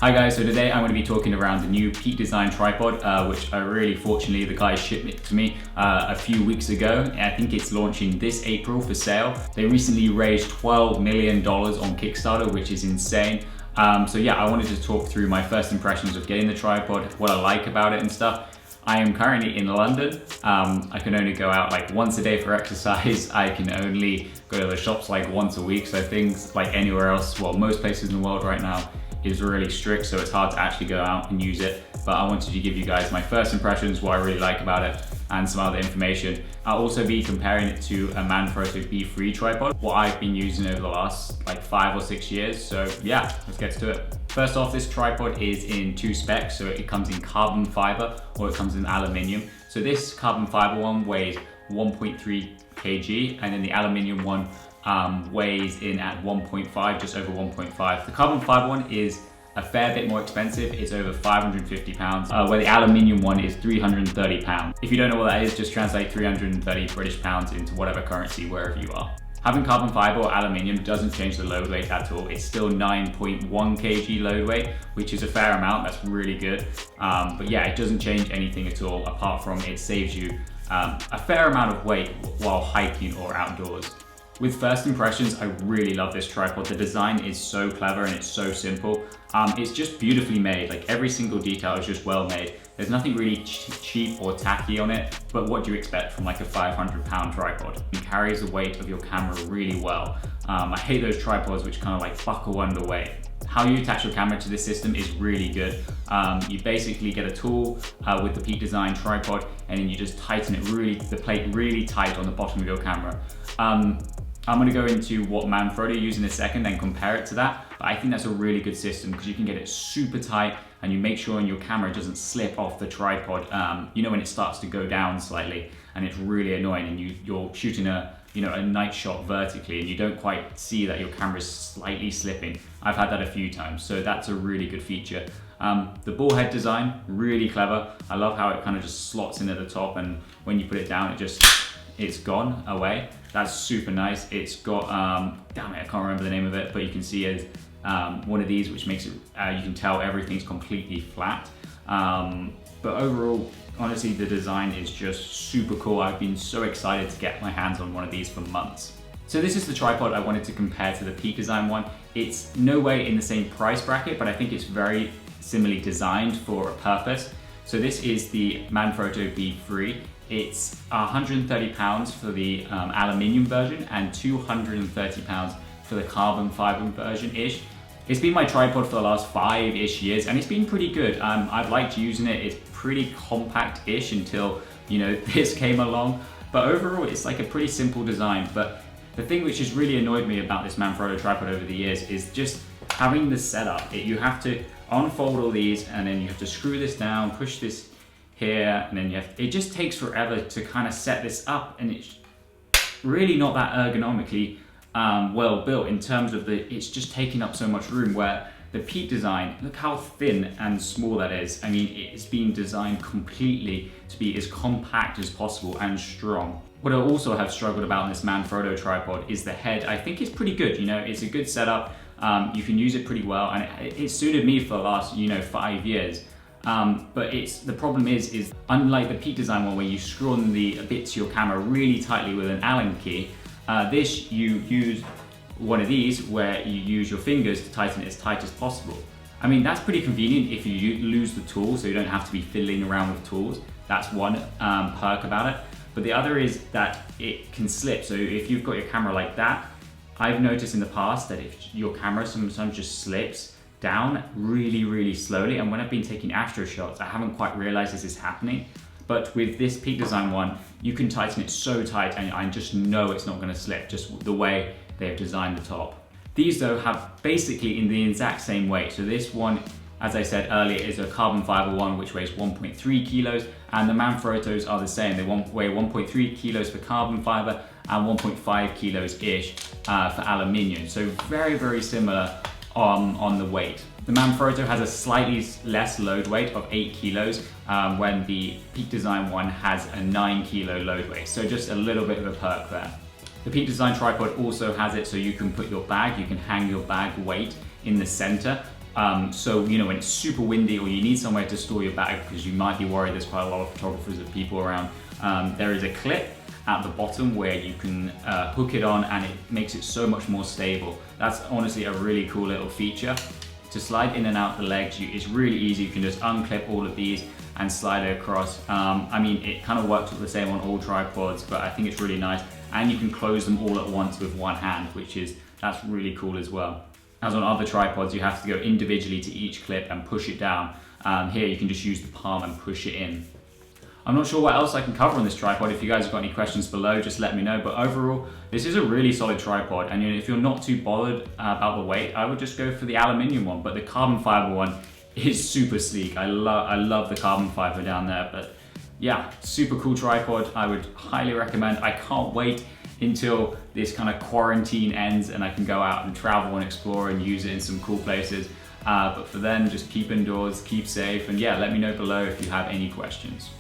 Hi guys, so today I'm going to be talking around the new Peak Design tripod, which fortunately the guys shipped it to me a few weeks ago. I think it's launching this April for sale. They recently raised $12 million on Kickstarter, which is insane. So yeah, I wanted to talk through my first impressions of getting the tripod, what I like about it and stuff. I am currently in London. I can only go out like once a day for exercise. I can only go to the shops like once a week. So things like anywhere else, well, most places in the world right now is really strict. So it's hard to actually go out and use it. But I wanted to give you guys my first impressions, what I really like about it, and some other information. I'll also be comparing it to a Manfrotto B3 tripod, what I've been using over the last like 5 or 6 years. So yeah, let's get to it. First off, this tripod is in 2 specs. So it comes in carbon fiber or it comes in aluminium. So this carbon fiber one weighs 1.3 kg and then the aluminium one weighs in at 1.5, just over 1.5. The carbon fiber one is a fair bit more expensive. It's over 550 pounds, where the aluminium one is 330 pounds. If you don't know what that is, just translate 330 British pounds into whatever currency wherever you are. Having carbon fiber or aluminium doesn't change the load weight at all. It's still 9.1 kg load weight, which is a fair amount. That's really good. But yeah, it doesn't change anything at all, apart from it saves you a fair amount of weight while hiking or outdoors. With first impressions, I really love this tripod. The design is so clever and it's so simple. It's just beautifully made. Like every single detail is just well made. There's nothing really cheap or tacky on it, but what do you expect from like a 500-pound tripod? It carries the weight of your camera really well. I hate those tripods which kind of like buckle under weight. How you attach your camera to this system is really good. You basically get a tool with the Peak Design tripod, and then you just tighten it the plate really tight on the bottom of your camera. I'm going to go into what Manfrotto use in a second and compare it to that. But I think that's a really good system because you can get it super tight and you make sure your camera doesn't slip off the tripod. You know when it starts to go down slightly and it's really annoying and you're shooting a night shot vertically and you don't quite see that your camera is slightly slipping. I've had that a few times, so that's a really good feature. The ball head design, really clever. I love how it kind of just slots into the top, and when you put it down, it's gone away. That's super nice. It's got, damn it, I can't remember the name of it, but you can see it's one of these, which makes it, you can tell everything's completely flat. But overall, honestly, the design is just super cool. I've been so excited to get my hands on one of these for months. So this is the tripod I wanted to compare to the Peak Design one. It's no way in the same price bracket, but I think it's very similarly designed for a purpose. So this is the Manfrotto B3. It's 130 pounds for the aluminium version and 230 pounds for the carbon fiber version-ish. It's been my tripod for the last 5-ish years and it's been pretty good. I've liked using it. It's pretty compact-ish until, this came along. But overall, it's like a pretty simple design. But the thing which has really annoyed me about this Manfrotto tripod over the years is just having the setup. You have to unfold all these and then you have to screw this down, push this here, and then it just takes forever to kind of set this up, and it's really not that ergonomically well built in terms of it's just taking up so much room, where the Peak Design, look how thin and small that is. I mean, it's been designed completely to be as compact as possible and strong. What I also have struggled about in this Manfrotto tripod is the head. I think it's pretty good, it's a good setup. You can use it pretty well, and it suited me for the last 5 years. But the problem is unlike the Peak Design one where you screw on the bit to your camera really tightly with an Allen key, this you use one of these where you use your fingers to tighten it as tight as possible. I mean, that's pretty convenient if you lose the tool, so you don't have to be fiddling around with tools. That's one perk about it. But the other is that it can slip. So if you've got your camera like that, I've noticed in the past that if your camera sometimes just slips down really, really slowly. And when I've been taking astro shots, I haven't quite realized this is happening. But with this Peak Design one, you can tighten it so tight and I just know it's not gonna slip, just the way they've designed the top. These though have basically in the exact same weight. So this one, as I said earlier, is a carbon fiber one, which weighs 1.3 kilos, and the Manfrottos are the same. They weigh 1.3 kilos for carbon fiber and 1.5 kilos-ish for aluminium. So very, very similar on the weight. The Manfrotto has a slightly less load weight of 8 kilos when the Peak Design one has a 9 kilo load weight. So just a little bit of a perk there. The Peak Design tripod also has it so you can put your bag, you can hang your bag weight in the center So, you know, when it's super windy or you need somewhere to store your bag because you might be worried there's quite a lot of photographers and people around, there is a clip at the bottom where you can hook it on, and it makes it so much more stable. That's honestly a really cool little feature. To slide in and out the legs, it's really easy. You can just unclip all of these and slide it across. I mean, it kind of works the same on all tripods, but I think it's really nice. And you can close them all at once with one hand, that's really cool as well. As on other tripods, you have to go individually to each clip and push it down. Here you can just use the palm and push it in. I'm not sure what else I can cover on this tripod. If you guys have got any questions below, just let me know. But overall, this is a really solid tripod. And if you're not too bothered about the weight, I would just go for the aluminium one. But the carbon fiber one is super sleek. I love the carbon fiber down there. But yeah, super cool tripod. I would highly recommend. I can't wait until this kind of quarantine ends and I can go out and travel and explore and use it in some cool places. But for then, just keep indoors, keep safe, and yeah, let me know below if you have any questions.